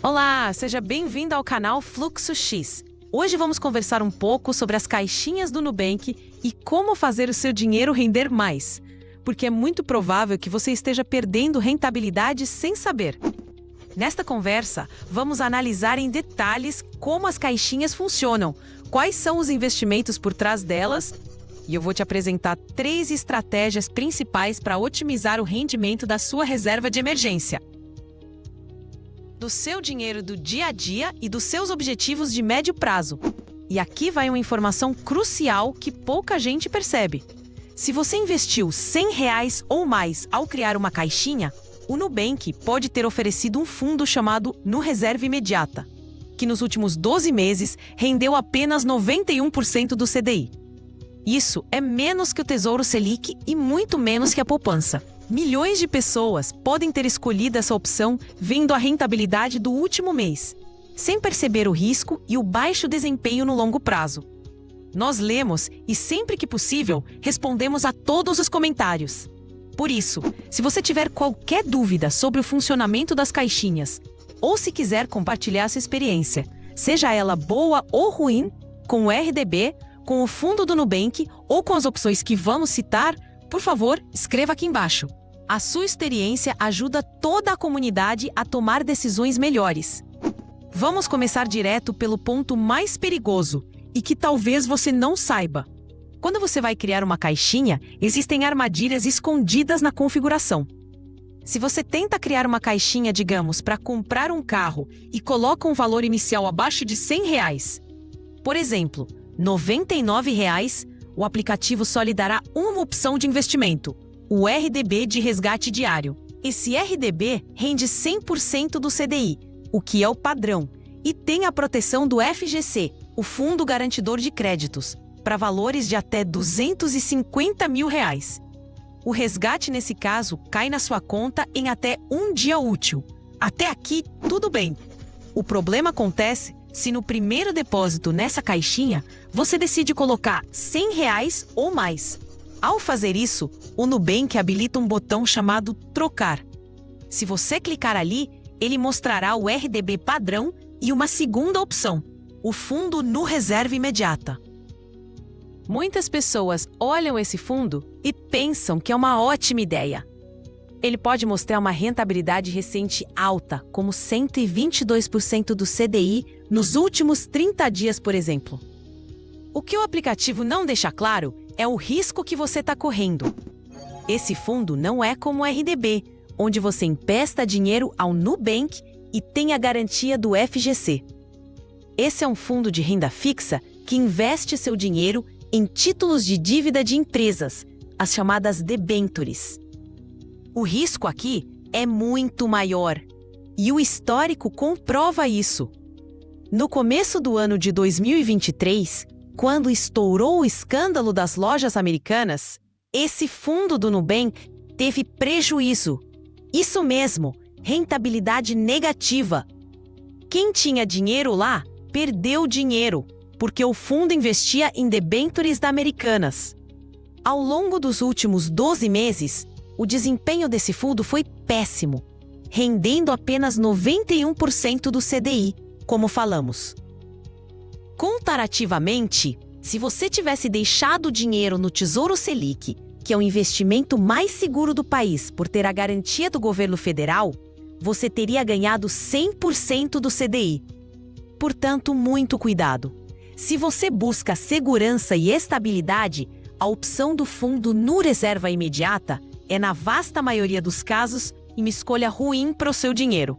Olá, seja bem-vindo ao canal Fluxo X. Hoje vamos conversar um pouco sobre as caixinhas do Nubank e como fazer o seu dinheiro render mais, porque é muito provável que você esteja perdendo rentabilidade sem saber. Nesta conversa, vamos analisar em detalhes como as caixinhas funcionam, quais são os investimentos por trás delas, e eu vou te apresentar 3 estratégias principais para otimizar o rendimento da sua reserva de emergência. Do seu dinheiro do dia a dia e dos seus objetivos de médio prazo. E aqui vai uma informação crucial que pouca gente percebe. Se você investiu R$100 ou mais ao criar uma caixinha, o Nubank pode ter oferecido um fundo chamado No Reserva Imediata, que nos últimos 12 meses rendeu apenas 91% do CDI. Isso é menos que o Tesouro Selic e muito menos que a poupança. Milhões de pessoas podem ter escolhido essa opção vendo a rentabilidade do último mês, sem perceber o risco e o baixo desempenho no longo prazo. Nós lemos e, sempre que possível, respondemos a todos os comentários. Por isso, se você tiver qualquer dúvida sobre o funcionamento das caixinhas, ou se quiser compartilhar sua experiência, seja ela boa ou ruim, com o RDB, com o fundo do Nubank ou com as opções que vamos citar, por favor, escreva aqui embaixo. A sua experiência ajuda toda a comunidade a tomar decisões melhores. Vamos começar direto pelo ponto mais perigoso e que talvez você não saiba. Quando você vai criar uma caixinha, existem armadilhas escondidas na configuração. Se você tenta criar uma caixinha, digamos, para comprar um carro e coloca um valor inicial abaixo de R$100, por exemplo, R$99, o aplicativo só lhe dará uma opção de investimento, o RDB de resgate diário. Esse RDB rende 100% do CDI, o que é o padrão, e tem a proteção do FGC, o Fundo Garantidor de Créditos, para valores de até R$250 mil. O resgate, nesse caso, cai na sua conta em até um dia útil. Até aqui, tudo bem. O problema acontece se no primeiro depósito nessa caixinha, você decide colocar R$100 ou mais. Ao fazer isso, o Nubank habilita um botão chamado Trocar. Se você clicar ali, ele mostrará o RDB padrão e uma segunda opção, o fundo No Reserva Imediata. Muitas pessoas olham esse fundo e pensam que é uma ótima ideia. Ele pode mostrar uma rentabilidade recente alta, como 122% do CDI nos últimos 30 dias, por exemplo. O que o aplicativo não deixa claro é o risco que você está correndo. Esse fundo não é como o RDB, onde você empresta dinheiro ao Nubank e tem a garantia do FGC. Esse é um fundo de renda fixa que investe seu dinheiro em títulos de dívida de empresas, as chamadas debêntures. O risco aqui é muito maior, e o histórico comprova isso. No começo do ano de 2023, quando estourou o escândalo das lojas americanas, esse fundo do Nubank teve prejuízo. Isso mesmo, rentabilidade negativa. Quem tinha dinheiro lá, perdeu dinheiro, porque o fundo investia em debêntures da Americanas. Ao longo dos últimos 12 meses, o desempenho desse fundo foi péssimo, rendendo apenas 91% do CDI, como falamos. Comparativamente, se você tivesse deixado o dinheiro no Tesouro Selic, que é o investimento mais seguro do país por ter a garantia do governo federal, você teria ganhado 100% do CDI. Portanto, muito cuidado. Se você busca segurança e estabilidade, a opção do fundo No Reserva Imediata é, na vasta maioria dos casos, uma escolha ruim para o seu dinheiro.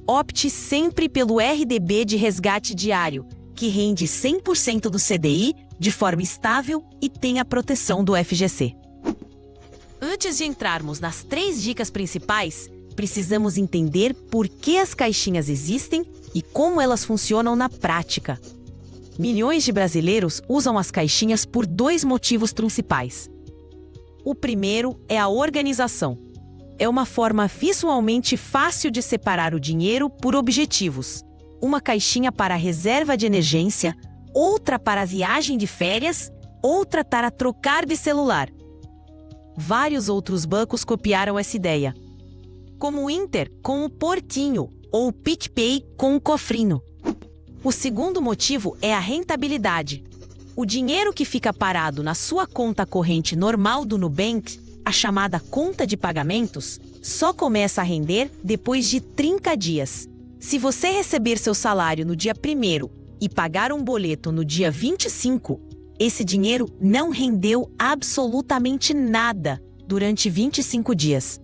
Opte sempre pelo RDB de resgate diário, que rende 100% do CDI de forma estável e tem a proteção do FGC. Antes de entrarmos nas 3 dicas principais, precisamos entender por que as caixinhas existem e como elas funcionam na prática. Milhões de brasileiros usam as caixinhas por 2 motivos principais. O primeiro é a organização. É uma forma visualmente fácil de separar o dinheiro por objetivos. Uma caixinha para a reserva de emergência, outra para a viagem de férias, outra para trocar de celular. Vários outros bancos copiaram essa ideia. Como o Inter com o Portinho, ou o PicPay com o cofrinho. O segundo motivo é a rentabilidade. O dinheiro que fica parado na sua conta corrente normal do Nubank, a chamada conta de pagamentos, só começa a render depois de 30 dias. Se você receber seu salário no dia 1º e pagar um boleto no dia 25, esse dinheiro não rendeu absolutamente nada durante 25 dias.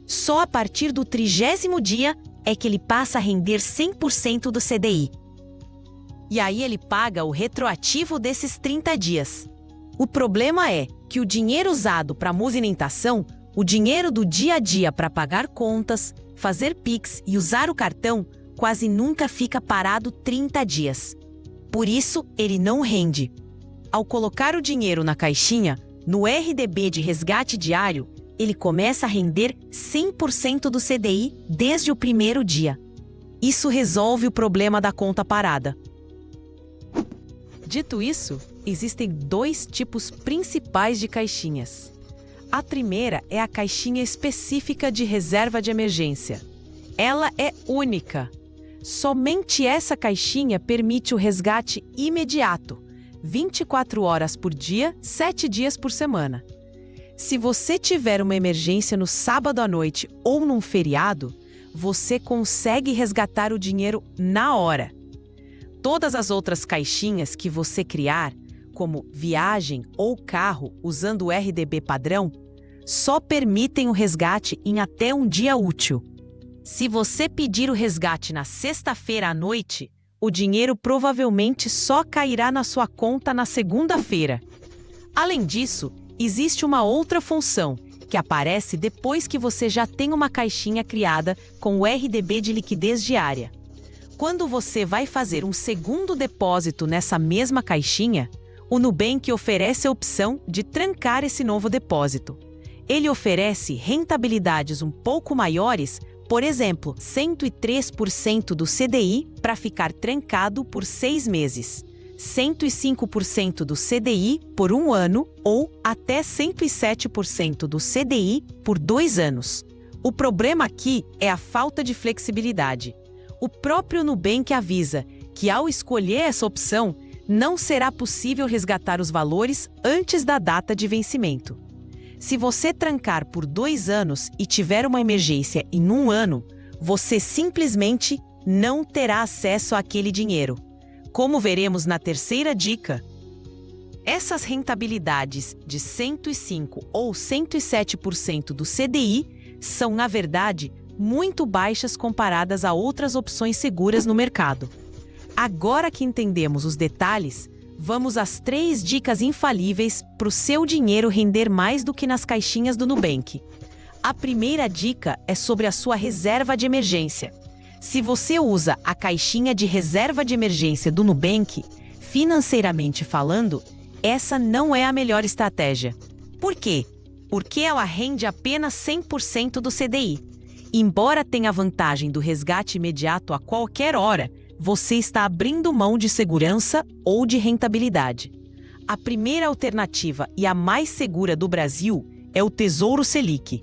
Só a partir do 30º dia é que ele passa a render 100% do CDI. E aí ele paga o retroativo desses 30 dias. O problema é que o dinheiro usado para movimentação, o dinheiro do dia a dia para pagar contas, fazer Pix e usar o cartão, quase nunca fica parado 30 dias. Por isso, ele não rende. Ao colocar o dinheiro na caixinha, no RDB de resgate diário, ele começa a render 100% do CDI desde o primeiro dia. Isso resolve o problema da conta parada. Dito isso, existem 2 tipos principais de caixinhas. A primeira é a caixinha específica de reserva de emergência. Ela é única. Somente essa caixinha permite o resgate imediato, 24 horas por dia, 7 dias por semana. Se você tiver uma emergência no sábado à noite ou num feriado, você consegue resgatar o dinheiro na hora. Todas as outras caixinhas que você criar, como viagem ou carro usando o RDB padrão, só permitem o resgate em até um dia útil. Se você pedir o resgate na sexta-feira à noite, o dinheiro provavelmente só cairá na sua conta na segunda-feira. Além disso, existe uma outra função, que aparece depois que você já tem uma caixinha criada com o RDB de liquidez diária. Quando você vai fazer um segundo depósito nessa mesma caixinha, o Nubank oferece a opção de trancar esse novo depósito. Ele oferece rentabilidades um pouco maiores, por exemplo, 103% do CDI para ficar trancado por 6 meses, 105% do CDI por 1 ano ou até 107% do CDI por 2 anos. O problema aqui é a falta de flexibilidade. O próprio Nubank avisa que, ao escolher essa opção, não será possível resgatar os valores antes da data de vencimento. Se você trancar por 2 anos e tiver uma emergência em 1 ano, você simplesmente não terá acesso àquele dinheiro. Como veremos na terceira dica, essas rentabilidades de 105% ou 107% do CDI são, na verdade, muito baixas comparadas a outras opções seguras no mercado. Agora que entendemos os detalhes, vamos às 3 dicas infalíveis para o seu dinheiro render mais do que nas caixinhas do Nubank. A primeira dica é sobre a sua reserva de emergência. Se você usa a caixinha de reserva de emergência do Nubank, financeiramente falando, essa não é a melhor estratégia. Por quê? Porque ela rende apenas 100% do CDI. Embora tenha a vantagem do resgate imediato a qualquer hora, você está abrindo mão de segurança ou de rentabilidade. A primeira alternativa e a mais segura do Brasil é o Tesouro Selic.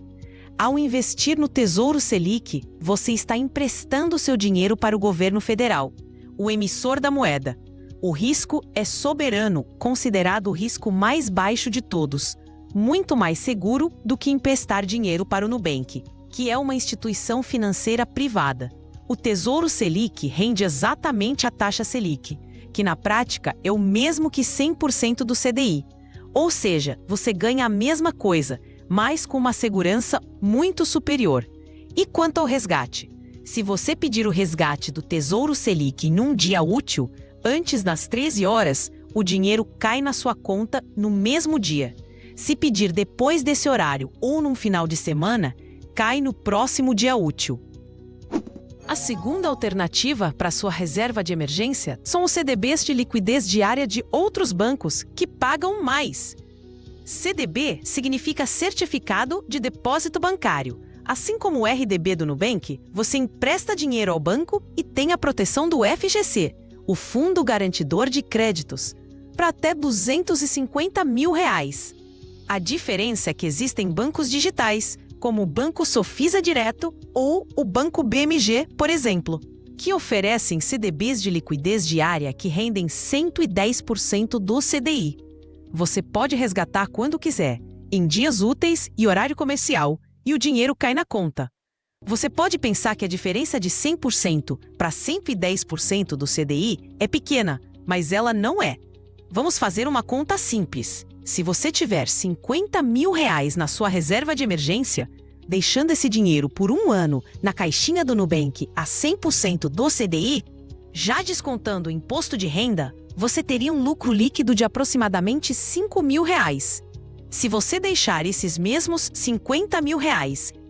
Ao investir no Tesouro Selic, você está emprestando seu dinheiro para o governo federal, o emissor da moeda. O risco é soberano, considerado o risco mais baixo de todos, muito mais seguro do que emprestar dinheiro para o Nubank, que é uma instituição financeira privada. O Tesouro Selic rende exatamente a taxa Selic, que na prática é o mesmo que 100% do CDI. Ou seja, você ganha a mesma coisa, mas com uma segurança muito superior. E quanto ao resgate? Se você pedir o resgate do Tesouro Selic em um dia útil, antes das 13 horas, o dinheiro cai na sua conta no mesmo dia. Se pedir depois desse horário ou num final de semana, cai no próximo dia útil. A segunda alternativa para sua reserva de emergência são os CDBs de liquidez diária de outros bancos que pagam mais. CDB significa Certificado de Depósito Bancário. Assim como o RDB do Nubank, você empresta dinheiro ao banco e tem a proteção do FGC, o Fundo Garantidor de Créditos, para até R$250 mil. A diferença é que existem bancos digitais, como o Banco Sofisa Direto ou o Banco BMG, por exemplo, que oferecem CDBs de liquidez diária que rendem 110% do CDI. Você pode resgatar quando quiser, em dias úteis e horário comercial, e o dinheiro cai na conta. Você pode pensar que a diferença de 100% para 110% do CDI é pequena, mas ela não é. Vamos fazer uma conta simples. Se você tiver R$50 mil na sua reserva de emergência, deixando esse dinheiro por um ano na caixinha do Nubank a 100% do CDI, já descontando o imposto de renda, você teria um lucro líquido de aproximadamente R$5 mil. Se você deixar esses mesmos R$50 mil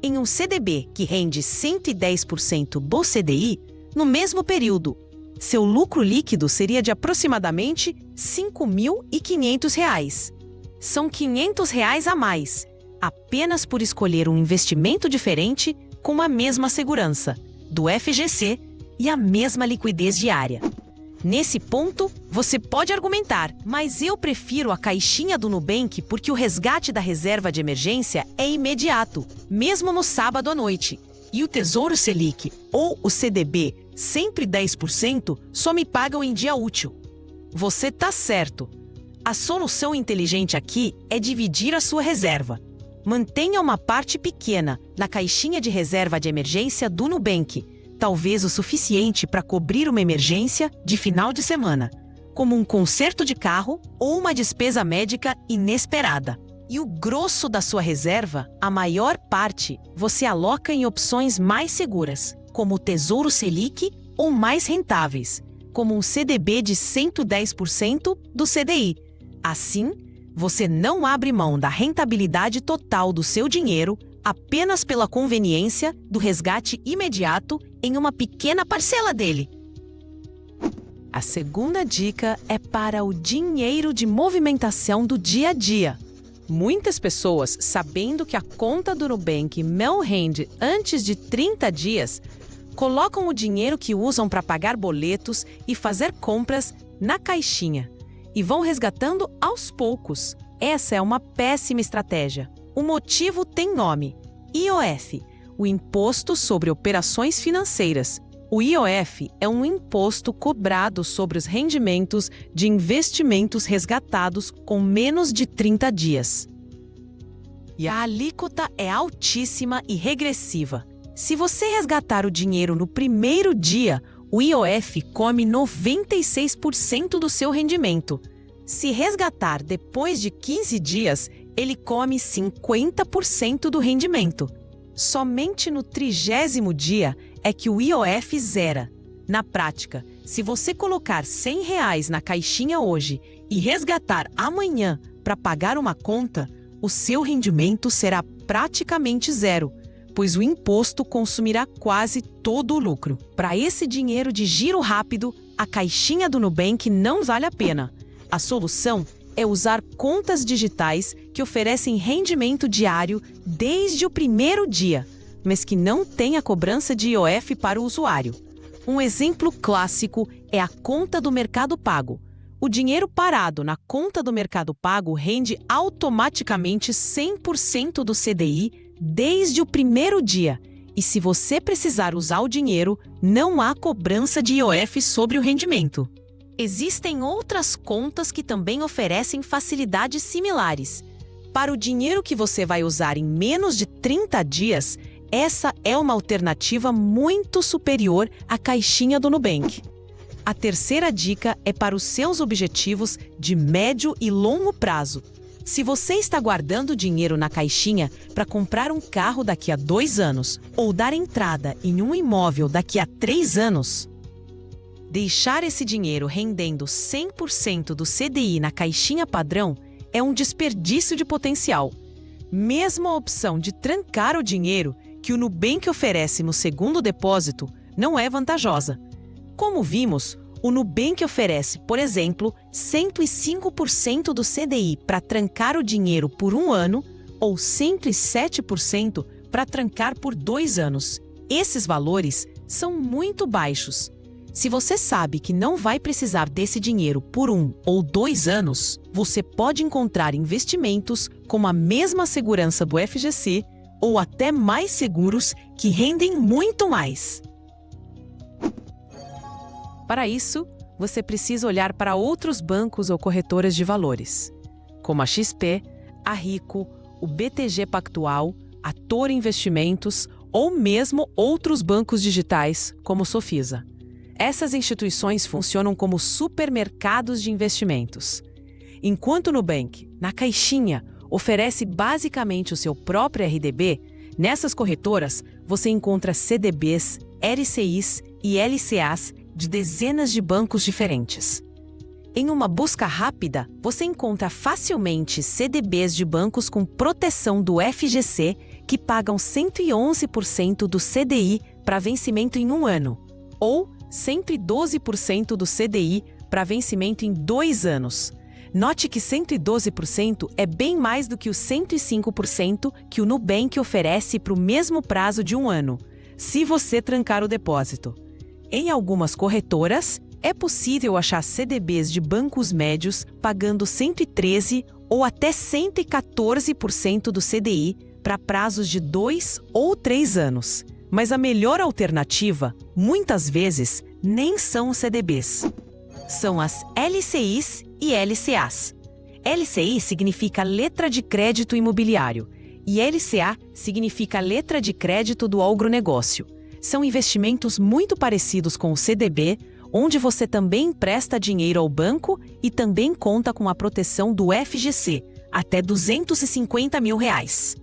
em um CDB que rende 110% do CDI, no mesmo período, seu lucro líquido seria de aproximadamente R$5.500. São R$500 a mais, apenas por escolher um investimento diferente com a mesma segurança, do FGC e a mesma liquidez diária. Nesse ponto, você pode argumentar, mas eu prefiro a caixinha do Nubank porque o resgate da reserva de emergência é imediato, mesmo no sábado à noite. E o Tesouro Selic, ou o CDB, sempre 10%, só me pagam em dia útil. Você tá certo. A solução inteligente aqui é dividir a sua reserva. Mantenha uma parte pequena na caixinha de reserva de emergência do Nubank, talvez o suficiente para cobrir uma emergência de final de semana, como um conserto de carro ou uma despesa médica inesperada. E o grosso da sua reserva, a maior parte, você aloca em opções mais seguras, como o Tesouro Selic, ou mais rentáveis, como um CDB de 110% do CDI. Assim, você não abre mão da rentabilidade total do seu dinheiro apenas pela conveniência do resgate imediato em uma pequena parcela dele. A segunda dica é para o dinheiro de movimentação do dia a dia. Muitas pessoas, sabendo que a conta do Nubank não rende antes de 30 dias, colocam o dinheiro que usam para pagar boletos e fazer compras na caixinha e vão resgatando aos poucos. Essa é uma péssima estratégia. O motivo tem nome: IOF, o Imposto sobre Operações Financeiras. O IOF é um imposto cobrado sobre os rendimentos de investimentos resgatados com menos de 30 dias. E a alíquota é altíssima e regressiva. Se você resgatar o dinheiro no primeiro dia, o IOF come 96% do seu rendimento. Se resgatar depois de 15 dias, ele come 50% do rendimento. Somente no 30º dia é que o IOF zera. Na prática, se você colocar R$100 na caixinha hoje e resgatar amanhã para pagar uma conta, o seu rendimento será praticamente zero, pois o imposto consumirá quase todo o lucro. Para esse dinheiro de giro rápido, a caixinha do Nubank não vale a pena. A solução é usar contas digitais que oferecem rendimento diário desde o primeiro dia, mas que não têm a cobrança de IOF para o usuário. Um exemplo clássico é a conta do Mercado Pago. O dinheiro parado na conta do Mercado Pago rende automaticamente 100% do CDI desde o primeiro dia. E se você precisar usar o dinheiro, não há cobrança de IOF sobre o rendimento. Existem outras contas que também oferecem facilidades similares. Para o dinheiro que você vai usar em menos de 30 dias, essa é uma alternativa muito superior à caixinha do Nubank. A terceira dica é para os seus objetivos de médio e longo prazo. Se você está guardando dinheiro na caixinha para comprar um carro daqui a 2 anos ou dar entrada em um imóvel daqui a 3 anos, deixar esse dinheiro rendendo 100% do CDI na caixinha padrão é um desperdício de potencial. Mesmo a opção de trancar o dinheiro que o Nubank oferece no segundo depósito não é vantajosa. Como vimos, o Nubank oferece, por exemplo, 105% do CDI para trancar o dinheiro por 1 ano ou 107% para trancar por 2 anos. Esses valores são muito baixos. Se você sabe que não vai precisar desse dinheiro por 1 ou 2 anos, você pode encontrar investimentos com a mesma segurança do FGC ou até mais seguros que rendem muito mais. Para isso, você precisa olhar para outros bancos ou corretoras de valores, como a XP, a Rico, o BTG Pactual, a Toro Investimentos ou mesmo outros bancos digitais, como o Sofisa. Essas instituições funcionam como supermercados de investimentos. Enquanto o Nubank, na caixinha, oferece basicamente o seu próprio RDB, nessas corretoras você encontra CDBs, LCIs e LCAs de dezenas de bancos diferentes. Em uma busca rápida, você encontra facilmente CDBs de bancos com proteção do FGC que pagam 111% do CDI para vencimento em 1 ano, ou 112% do CDI para vencimento em 2 anos. Note que 112% é bem mais do que os 105% que o Nubank oferece para o mesmo prazo de 1 ano, se você trancar o depósito. Em algumas corretoras, é possível achar CDBs de bancos médios pagando 113% ou até 114% do CDI para prazos de 2 ou 3 anos. Mas a melhor alternativa, muitas vezes, nem são os CDBs. São as LCIs e LCAs. LCI significa letra de crédito imobiliário e LCA significa letra de crédito do agronegócio. São investimentos muito parecidos com o CDB, onde você também empresta dinheiro ao banco e também conta com a proteção do FGC, até R$250 mil.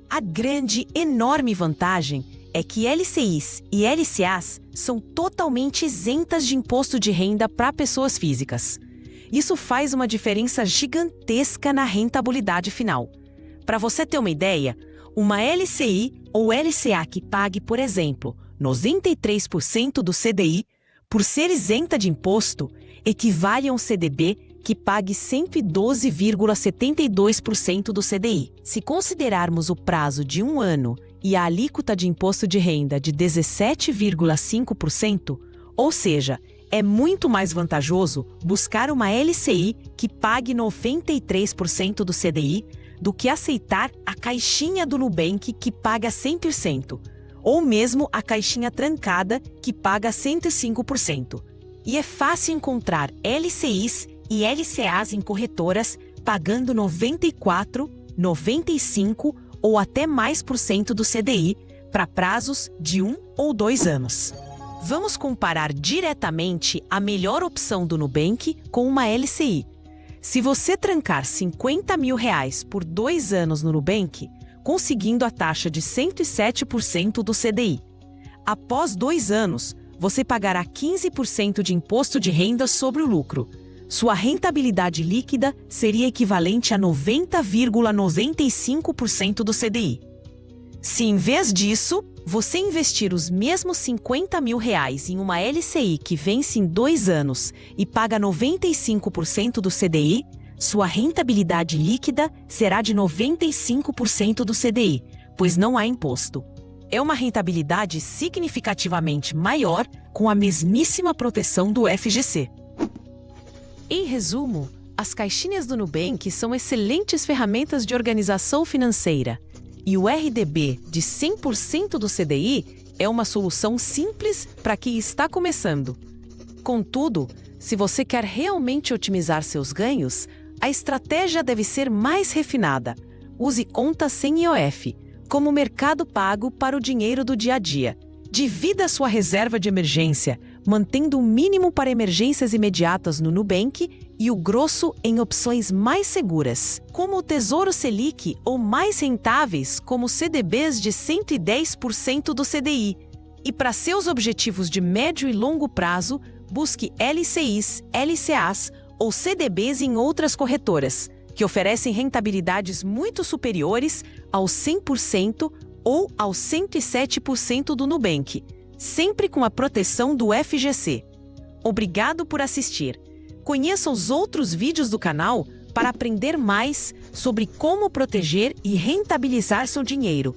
A grande, enorme vantagem é que LCIs e LCAs são totalmente isentas de imposto de renda para pessoas físicas. Isso faz uma diferença gigantesca na rentabilidade final. Para você ter uma ideia, uma LCI ou LCA que pague, por exemplo, 93% do CDI, por ser isenta de imposto, equivale a um CDB que pague 112,72% do CDI. Se considerarmos o prazo de 1 ano e a alíquota de imposto de renda de 17,5%, ou seja, é muito mais vantajoso buscar uma LCI que pague 93% do CDI do que aceitar a caixinha do Nubank que paga 100%, ou mesmo a caixinha trancada que paga 105%. E é fácil encontrar LCIs e LCAs em corretoras pagando 94%, 95% ou até mais por cento do CDI para prazos de 1 ou 2 anos. Vamos comparar diretamente a melhor opção do Nubank com uma LCI. Se você trancar R$50 mil por 2 anos no Nubank, conseguindo a taxa de 107% do CDI. Após 2 anos, você pagará 15% de imposto de renda sobre o lucro. Sua rentabilidade líquida seria equivalente a 90,95% do CDI. Se em vez disso, você investir os mesmos R$50 mil em uma LCI que vence em 2 anos e paga 95% do CDI, sua rentabilidade líquida será de 95% do CDI, pois não há imposto. É uma rentabilidade significativamente maior com a mesmíssima proteção do FGC. Em resumo, as caixinhas do Nubank são excelentes ferramentas de organização financeira e o RDB de 100% do CDI é uma solução simples para quem está começando. Contudo, se você quer realmente otimizar seus ganhos, a estratégia deve ser mais refinada. Use contas sem IOF, como mercado pago para o dinheiro do dia a dia. Divida sua reserva de emergência, mantendo o mínimo para emergências imediatas no Nubank e o grosso em opções mais seguras, como o Tesouro Selic, ou mais rentáveis, como CDBs de 110% do CDI. E para seus objetivos de médio e longo prazo, busque LCIs, LCAs ou CDBs em outras corretoras, que oferecem rentabilidades muito superiores aos 100% ou aos 107% do Nubank, sempre com a proteção do FGC. Obrigado por assistir. Conheça os outros vídeos do canal para aprender mais sobre como proteger e rentabilizar seu dinheiro.